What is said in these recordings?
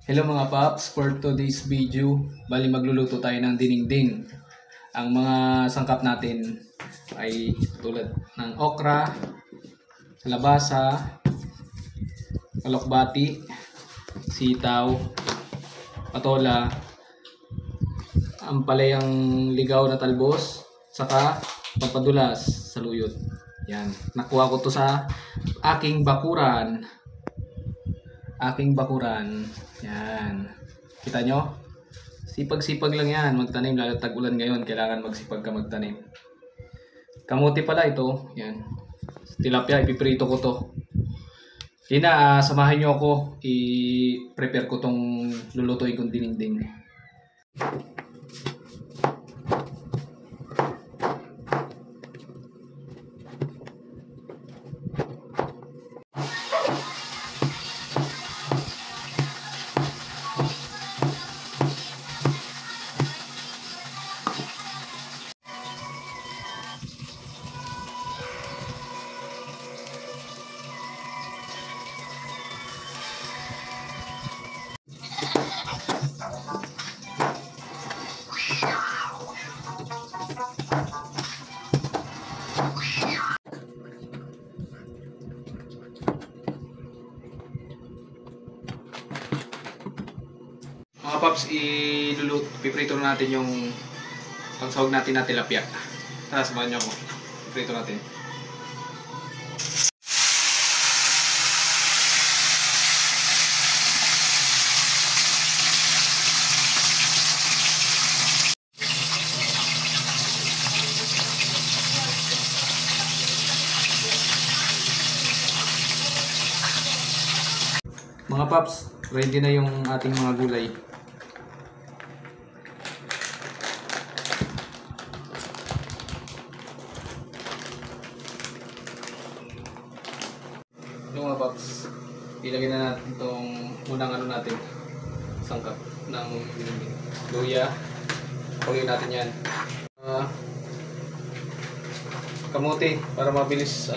Hello mga paps, for today's video, bali magluluto tayo ng dinengdeng. Ang mga sangkap natin ay tulad ng okra, kalabasa, kalokbati, sitaw, patola, ampalayang ligaw na talbos, saka pampadulas, saluyot. Yan, nakuha ko to sa aking bakuran. Yan. Kita nyo? Sipag-sipag lang yan. Magtanim, lalo tag-ulan ngayon. Kailangan magsipag ka magtanim. Kamuti pala ito. Yan. Tilapia, ipiprito ko to. Kina, samahan nyo ako. I-prepare ko tong lulutuin kong dinengdeng. Mga paps, piprito natin yung pangsahog natin na tilapia. Tara, samahan nyo ako. Piprito natin. Mga paps, ready na yung ating mga gulay. Yung mga paps, ilagay na natin itong unang natin, sangkap ng luya. Pagawin natin yan. Kamuti, para mabilis,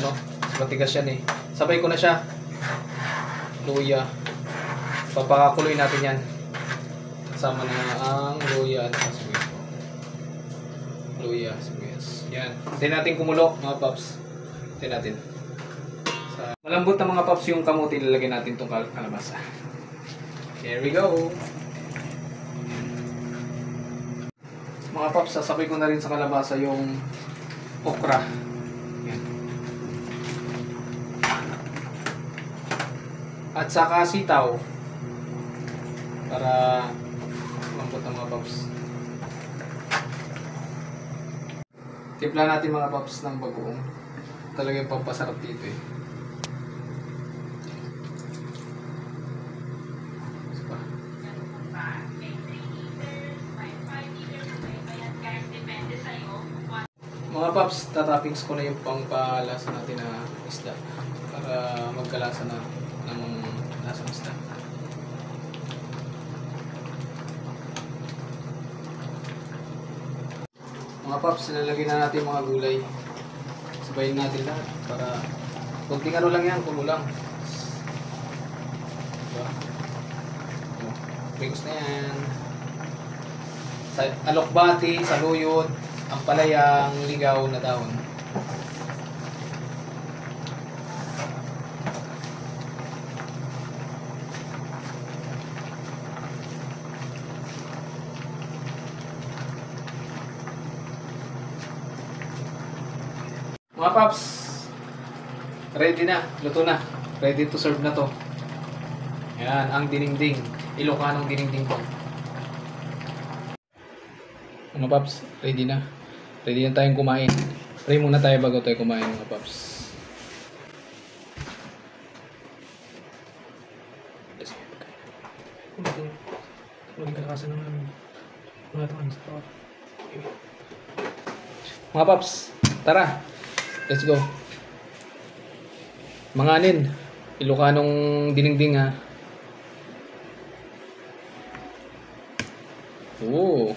matigas yan eh. Sabay ko na siya. Luya. Papakakuloy natin yan. Kasama na ang luya at sibuyas. Luya, sibuyas. Yan. Hintayin natin kumulo, mga paps. Hintayin natin. Malambot na mga paps yung kamuti, lalagyan natin itong kalabasa. Here we go. Mga paps, sasabay ko na rin sa kalabasa yung okra. Yan. At saka sitaw. Para malambot na mga paps. Timpla natin mga paps ng bagoong. Talaga yung pampasarap dito eh. Mga paps, tatappings ko na yung pangpalasa natin na isda para magkalasa na ng lasang isda. Mga paps, nilalagay na natin mga gulay. Sabayin natin lahat para kunting lang yan, kulo lang. Diba? Pringos na yan. Alokbati, saluyot, ampalayang ligaw na dahon. Mga paps, ready na, luto na. Ready to serve na to. Yan, ang dinengdeng. Ilocanong dinengdeng to. Mga paps, ready na. Ready na tayong kumain. Pray muna tayo bago tayo kumain, mga paps. Mga paps, tara. Let's go. Manganin. Ilocanong dinengdeng ha. Oo.